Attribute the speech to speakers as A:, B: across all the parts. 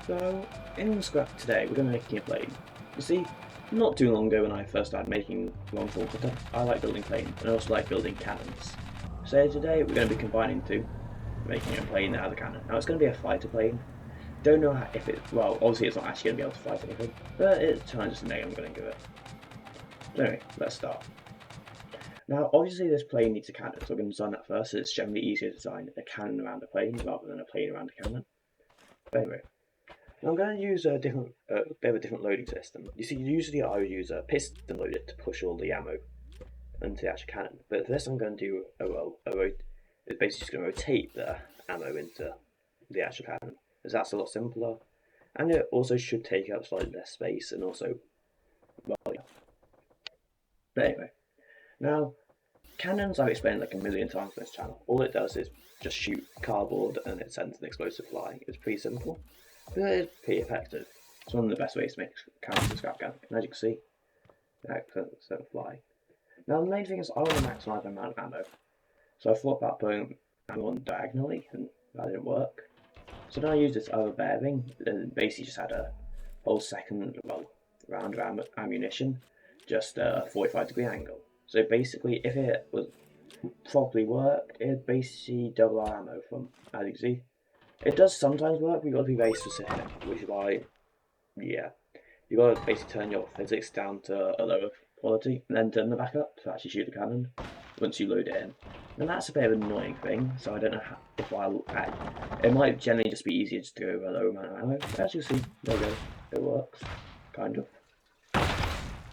A: So, in Scrap today, we're going to be making a plane. You see, not too long ago when I first started making long form stuff, I like building planes, and I also like building cannons. So today, we're going to be combining two, making a plane that has a cannon. Now, it's going to be a fighter plane. Don't know if it, well, obviously it's not actually going to be able to fight anything, but it's kind of just a name I'm going to give it. So anyway, let's start. Now, obviously this plane needs a cannon, so we're going to design that first, so it's generally easier to design a cannon around a plane rather than a plane around a cannon. But anyway, I'm going to use a bit of a different loading system. You see, usually I would use a piston loader to push all the ammo into the actual cannon, but for this I'm going to do it's basically just going to rotate the ammo into the actual cannon, as that's a lot simpler, and it also should take up slightly less space, and also, well, yeah. But anyway, now, cannons I've explained like a million times on this channel. All it does is just shoot cardboard and it sends an explosive flying. It's pretty simple, but it's pretty effective. It's one of the best ways to make cannons in Scrap Gun. And as you can see, that sent fly. Now the main thing is I want to maximise the amount of ammo. So I thought about putting ammo on diagonally, and that didn't work. So then I used this other bearing and basically just had a whole second, round of ammunition, just a 45-degree angle. So basically, if it was properly worked, it'd basically double our ammo from, as you can see. It does sometimes work, but you've got to be very specific, which is why, yeah, you've got to basically turn your physics down to a lower quality, and then turn them back up to actually shoot the cannon once you load it in. And that's a bit of an annoying thing, so I don't know if I'll add. It might generally just be easier just to go with a low amount of ammo, but as you see, there we go, it works, kind of.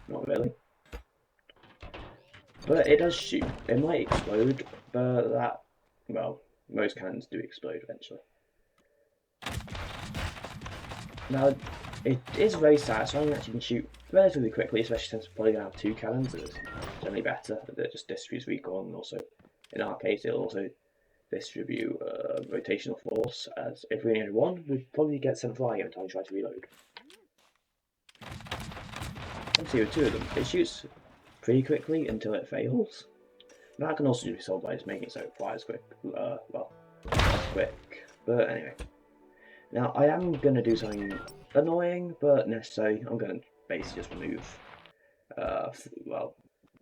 A: Not really. But it does shoot. It might explode, but that, well, most cannons do explode eventually. Now, it is very satisfying that you can shoot relatively quickly, especially since we're probably going to have two cannons. It's generally better. It just distributes recoil, and also, in our case, it'll also distribute rotational force, as if we only had one, we'd probably get sent flying every time we try to reload. Obviously, with two of them, it shoots pretty quickly until it fails. That can also be solved by just making it so it fires quick, less quick. But anyway, now I am going to do something annoying but necessary. I'm going to basically just remove,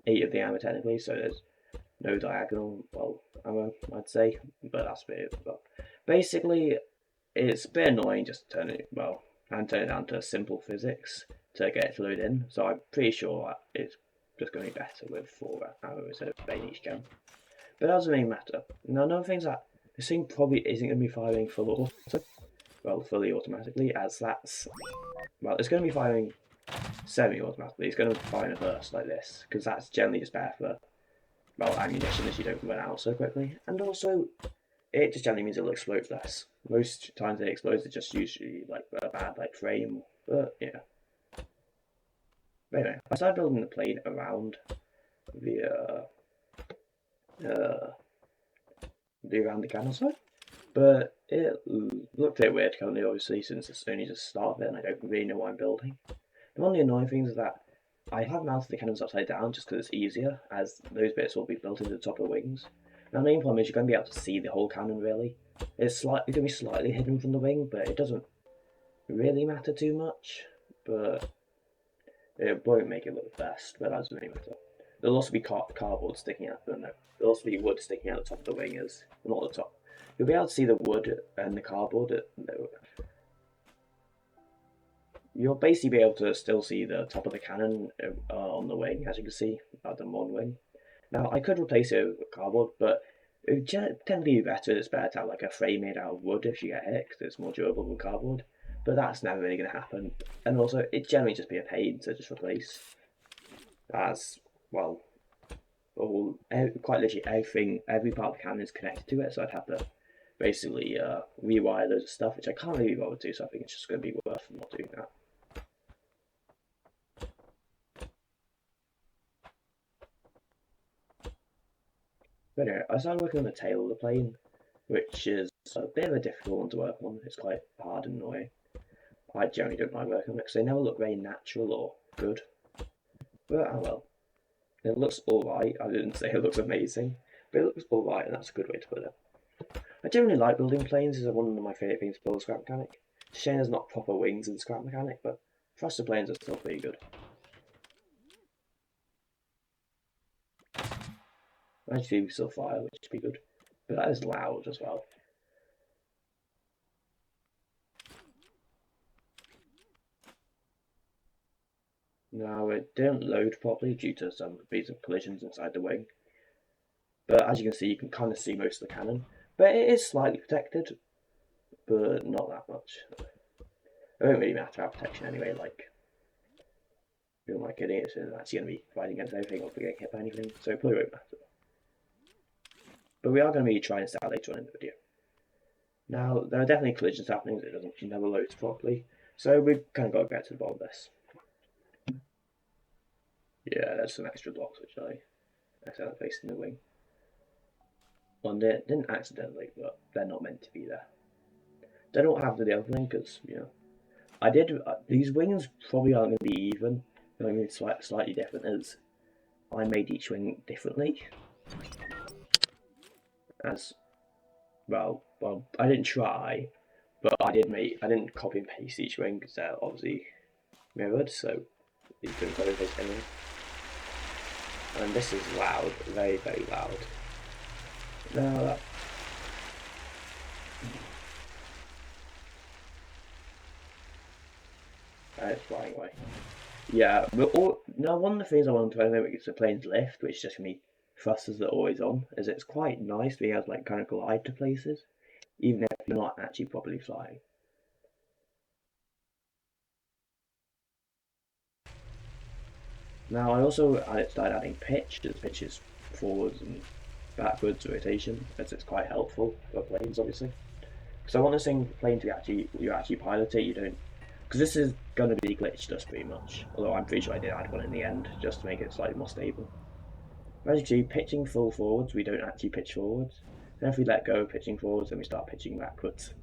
A: 8 of the ammo technically, so there's no diagonal, ammo, I'd say, but that's a bit, basically, it's a bit annoying just to turn it, turn it down to simple physics to get it to load in, so I'm pretty sure that it's just going to be better with 4 ammo instead of 8 each gun. But that doesn't really matter. Now, another thing is that this thing probably isn't going to be firing fully automatically, as that's, it's going to be firing semi-automatically. It's going to fire in a burst like this, because that's generally just better for, ammunition as you don't run out so quickly. And also, it just generally means it'll explode less. Most times it explodes, it's just usually like a bad frame, but yeah. But anyway, I started building the plane around the around the cannon side, but it looked a bit weird currently, obviously, since it's only just start of it and I don't really know what I'm building. And one of the annoying things is that I have mounted the cannons upside down just because it's easier, as those bits will be built into the top of the wings. Now the main problem is you're going to be able to see the whole cannon really. It's going to be slightly hidden from the wing, but it doesn't really matter too much. But it won't make it look the best, but that doesn't really matter. There'll also be cardboard sticking out, no, there'll also be wood sticking out the top of the wing, not the top. You'll be able to see the wood and the cardboard. You'll basically be able to still see the top of the cannon on the wing, as you can see, at the one wing. Now, I could replace it with cardboard, but it would tend to be better. It's better to have like a frame made out of wood if you get hit, because it's more durable than cardboard. But that's never really going to happen. And also, it generally just be a pain to just replace. As, quite literally everything, every part of the cannon is connected to it, so I'd have to basically rewire loads of stuff, which I can't really bother to, so I think it's just going to be worth not doing that. But anyway, I started working on the tail of the plane, which is a bit of a difficult one to work on. It's quite hard and annoying. I generally don't like working on it because they never look very natural or good. But oh well. It looks alright. I didn't say it looks amazing, but it looks alright, and that's a good way to put it. I generally like building planes. It's one of my favourite things to build as a scrap mechanic. Shame there's not proper wings in scrap mechanic, but thruster planes are still pretty good. Actually, we still fire, which would be good, but that is loud as well. Now it didn't load properly due to some recent collisions inside the wing. But as you can see, you can kind of see most of the cannon. But it is slightly protected, but not that much. It won't really matter our protection anyway, like, who am I kidding? It's actually going to be fighting against anything or getting hit by anything, so it probably won't matter. But we are going to be trying this out later on in the video. Now, there are definitely collisions happening, it doesn't never loads properly, so we've kind of got to get to the bottom of this. Yeah, there's some extra blocks which I accidentally placed in the wing. Well, they didn't accidentally, but they're not meant to be there. Don't know what happened to the other thing, because, you know, I did, these wings probably aren't going to be even, they're going to be slightly different, as I made each wing differently. As, well, I didn't try, but I didn't copy and paste each wing, because they're obviously mirrored, so you couldn't copy and paste anyway. And this is loud, very, very loud. Now it's flying away. Yeah, but now one of the things I want to mimic is the plane's lift, which is just going to be thrusters that are always on, as it's quite nice being able to like kind of glide to places, even if you're not actually properly flying. Now I also started adding pitch, as pitch is forwards and backwards rotation, as it's quite helpful for planes, obviously. So I want this plane to you actually pilot it. You don't, because this is going to be glitch dust pretty much. Although I'm pretty sure I did add one in the end just to make it slightly more stable. As you can see, pitching full forwards, we don't actually pitch forwards. Then if we let go of pitching forwards, then we start pitching backwards.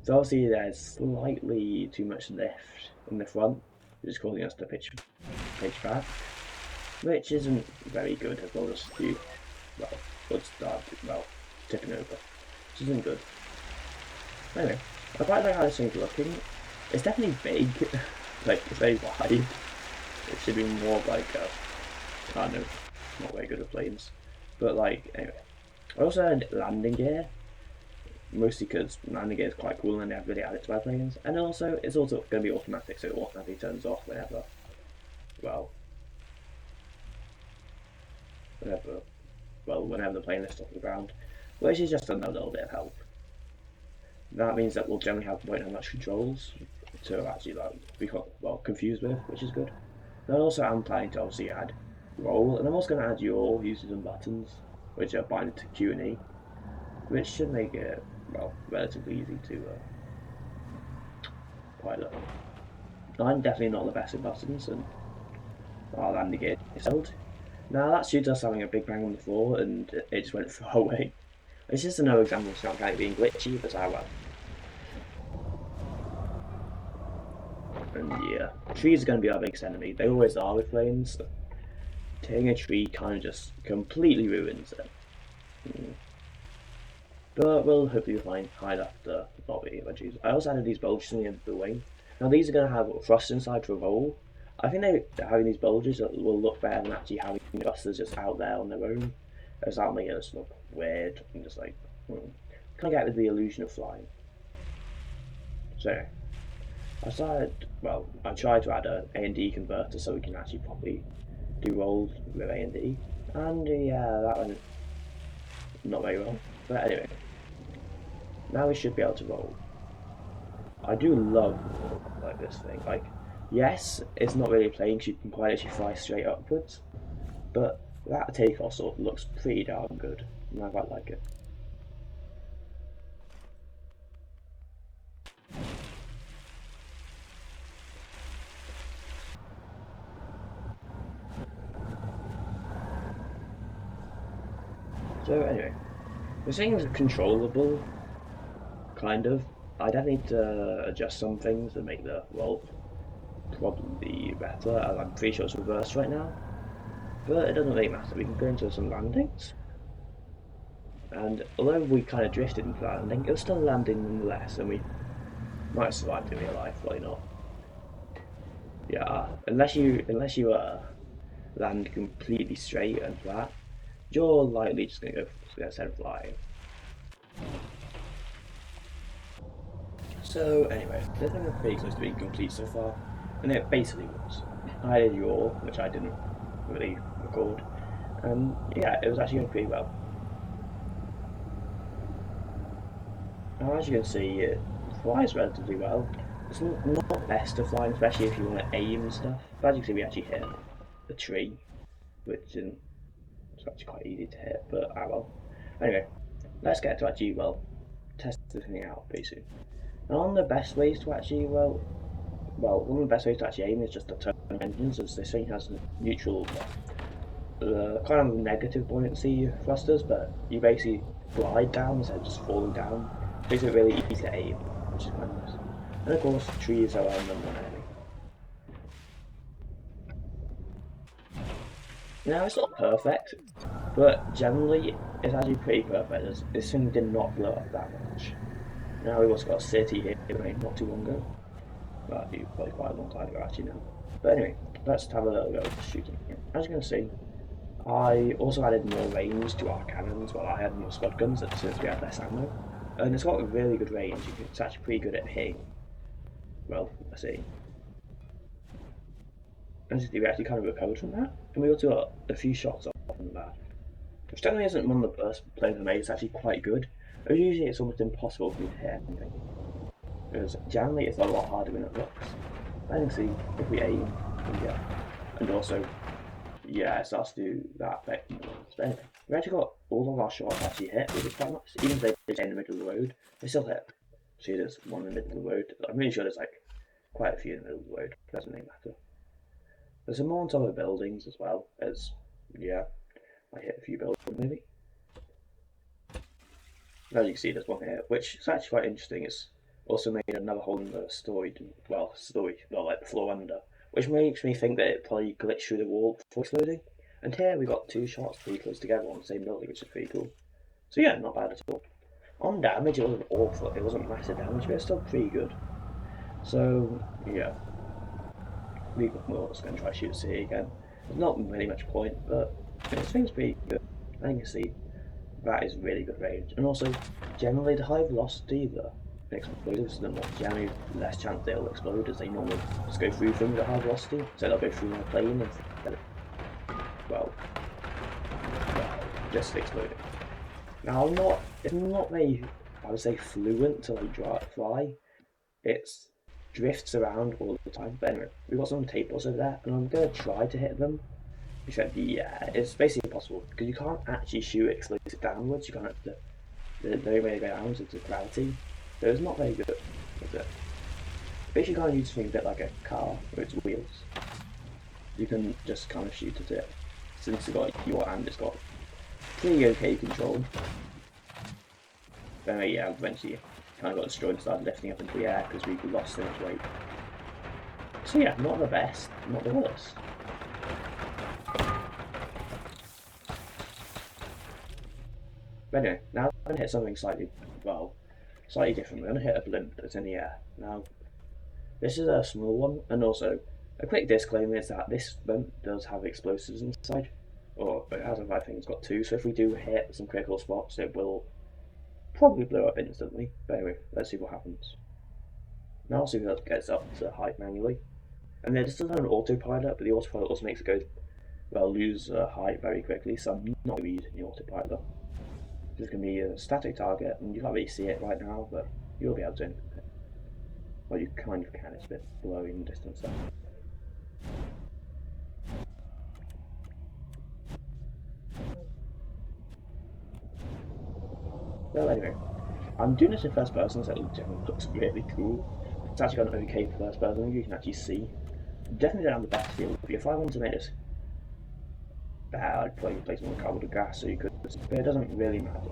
A: So obviously there's slightly too much lift in the front, which is causing us to pitch back, which isn't very good, as we'll just do, we'll start, tipping over, which isn't good. Anyway, I quite like how this thing's looking. It's definitely big, like it's very wide. It should be more like I don't know, not very good at planes. But like, anyway. I also had landing gear, mostly because landing gear is quite cool and they have really added to my planes. And also, it's also going to be automatic, so it automatically turns off whenever, whenever the plane lifts off the ground, which is just another little bit of help. That means that we'll generally won't have much controls to actually be confused with, which is good. Then also I'm planning to obviously add roll, and I'm also going to add yaw using some buttons, which are binding to Q and E, which should make it relatively easy to pilot. I'm definitely not the best at buttons, and our landing gear is held. Now that shoots us having a big bang on the floor, and it just went far away. It's just another example of Snap being glitchy, but I well. And yeah, trees are going to be our biggest enemy. They always are with planes. Hitting a tree kind of just completely ruins it. But we'll hopefully hide after not really eventually. I also added these bulges in the end of the wing. Now these are going to have thrust inside for a roll. I think having these bulges will look better than actually having thrusters just out there on their own, as that'll make it just look weird and just like kind of get with the illusion of flying. So I tried to add a A&D converter so we can actually properly do rolls with A&D, and yeah, that went not very well. But anyway, now we should be able to roll. I do love like this thing. Like, yes, it's not really a plane because you can quite actually fly straight upwards, but that takeoff sort of looks pretty darn good, and I quite like it. So anyway, the thing's controllable, kind of. I definitely need to adjust some things to make the roll probably better, as I'm pretty sure it's reversed right now. But it doesn't really matter, we can go into some landings. And although we kind of drifted into landing, it was still landing nonetheless, and we Might survive in real life, probably not. Yeah, unless you land completely straight and flat, you're likely just gonna go send flying. So anyway, this thing is pretty close to being complete so far, and it basically was. I did your, which I didn't really record, and yeah, it was actually going pretty well. Now, as you can see, it flies relatively well. It's not best to fly, especially if you want to aim and stuff. But as you can see, we actually hit a tree, which isn't it's actually quite easy to hit, but ah well. Anyway, let's get to actually test this thing out pretty soon. And on the best ways to actually one of the best ways to actually aim is just to turn engines, as this thing has neutral, kind of negative buoyancy thrusters, but you basically glide down instead of just falling down. It makes it really easy to aim, which is quite nice. And of course, trees are our number one enemy. Now, it's not perfect, but generally, it's actually pretty perfect, as this thing did not blow up that much. Now, we've also got a city here not too long ago. Well, probably quite a long time ago, actually, now. But anyway, let's have a little go of shooting. As you can see, I also added more range to our cannons, while I had more squad guns since we had less ammo. And it's got a really good range, it's actually pretty good at hitting. Well, I see. As you see, we actually kind of recovered from that, and we also got a few shots off from that. Which generally isn't one of the best planes I made, it's actually quite good. But usually it's almost impossible for me to hit anything. Because generally it's a lot harder than it looks. I can see if we aim, yeah. And also, yeah, it starts to do that effect more. But anyway, we actually got all of our shots actually hit, which is quite nice. Even if they stay in the middle of the road, they still hit. See, there's one in the middle of the road. I'm really sure there's like quite a few in the middle of the road. Doesn't really matter. There's some more on top of the buildings as well, as, yeah, I hit a few buildings maybe. As you can see, there's one here, which is actually quite interesting. It's also made another hole in the like the floor under, which makes me think that it probably glitched through the wall before exploding. And here we got two shots pretty close together on the same building, which is pretty cool. So yeah, not bad at all. On damage, it wasn't awful. It wasn't massive damage, but it's still pretty good. So yeah, we're also going to try to shoot city again. There's not really much point, but this thing's pretty good. I can see that is really good range. And also, generally the high velocity, the explosives, the more generally less chance they'll explode, as they normally just go through things at high velocity. So they'll go through my plane and well, just exploding. Now it's not very, I would say, fluent to like fly. It's drifts around all the time. But anyway, we've got some tables over there, and I'm gonna try to hit them. Except, yeah, it's basically impossible because you can't actually shoot explosives downwards. You can't. The only way to go down is into gravity. So it's not very good, is it? Basically, you kind of use something a bit like a car with its wheels. You can just kind of shoot at it. Since it's got your hand, it's got pretty okay control. Then yeah, eventually kind of got destroyed and started lifting up into the air because we lost so much weight. So yeah, not the best, not the worst. But anyway, now I'm going to hit something slightly different. We're going to hit a blimp that's in the air. Now, this is a small one, and also a quick disclaimer is that this blimp does have explosives inside, or it has, I think it's got two, so if we do hit some critical spots, it will probably blow up instantly. But anyway, let's see what happens. Now I'll see if it gets up to height manually. And this doesn't have an autopilot, but the autopilot also makes it lose height very quickly, so I'm not really using the autopilot. This can be a static target, and you can't really see it right now, but you'll be able to. Well, you kind of can, it's a bit blurry in the distance there. Well, anyway, I'm doing this in first person, so it generally looks really cool. It's actually got an okay first person, you can actually see. Definitely don't have the best field of view. If I wanted to make this bad, I'd probably place it on the car with the gas so you could, but it doesn't really matter.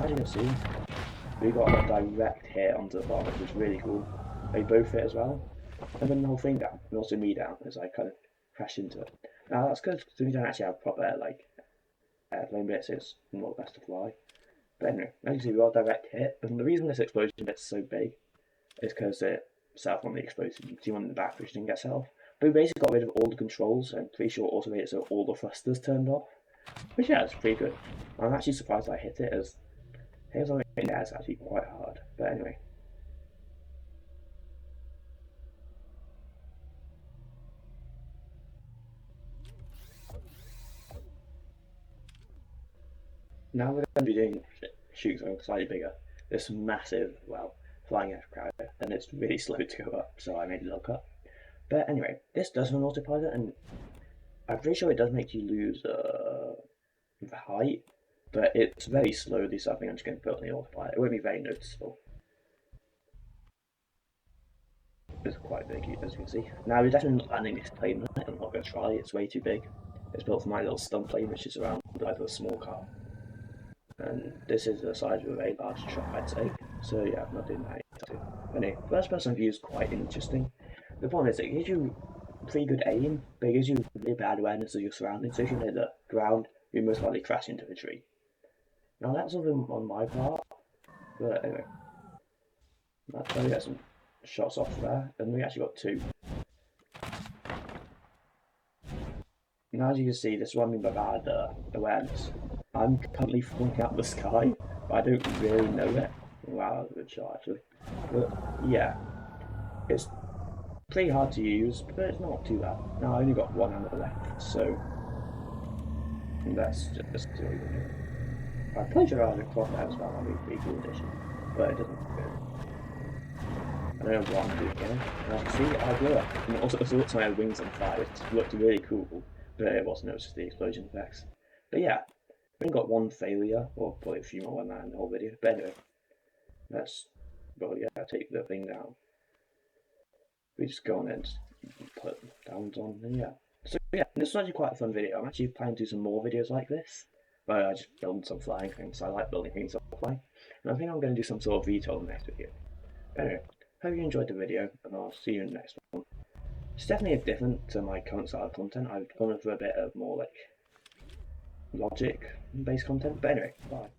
A: As you can see, we got a direct hit onto the bar, which was really cool. They both hit as well, and then the whole thing down, and also me down as I kind of crashed into it. Now that's good because we don't actually have proper like airplane bits. It's not the best to fly. But anyway, as you see, we got a direct hit, and the reason this explosion gets so big is because it set off on the explosion. See one in the back which didn't get set off. But we basically got rid of all the controls, and pretty sure also made it so all the thrusters turned off. Which, yeah, it's pretty good. I'm actually surprised I hit it, as hitting something in there is actually quite hard. But anyway. Now we're going to be doing shooting something slightly bigger. This massive, well, flying aircraft, and it's really slow to go up, so I made a little cut. But anyway, this does have an autopilot, and I'm pretty sure it does make you lose the height, but it's very slowly, so I think I'm just going to put on the autopilot. It won't be very noticeable. It's quite big, as you can see. Now, we're definitely not landing this plane. I'm not going to try, it's way too big. It's built for my little stunt plane, which is around the size of a small car. And this is the size of a very large truck, I'd say. So yeah, I'm not doing that. Anyway, first person view is quite interesting. The problem is it gives you pretty good aim, but it gives you really bad awareness of your surroundings. So if you hit the ground, you most likely crash into a tree. Now that's something on my part, but anyway. That's why we get some shots off there, and we actually got two. Now as you can see, this is what I mean by bad awareness. I'm currently falling out of the sky, but I don't really know it. Wow, that was a good shot actually. But yeah, it's pretty hard to use, but it's not too bad. Now I only got one ammo left, so that's just what we're doing. I'm pretty sure I was a crosshair as well, that'd be a pretty cool addition, but it doesn't look good. I don't know what I'm doing here. Now, see, I blew up. And also, it looks like my wings on fire, which looked really cool, but it wasn't, it was just the explosion effects. But yeah, we only got one failure, or probably a few more than that in the whole video. But anyway, let's, well, yeah, take the thing down. We just go on and put downs on, and yeah. So yeah, this is actually quite a fun video. I'm actually planning to do some more videos like this, where I just build some flying things. So I like building things that fly. And I think I'm going to do some sort of VTOL in the next video. But anyway, hope you enjoyed the video, and I'll see you in the next one. It's definitely different to my current style of content. I've gone for a bit of more like logic based content. But anyway, bye.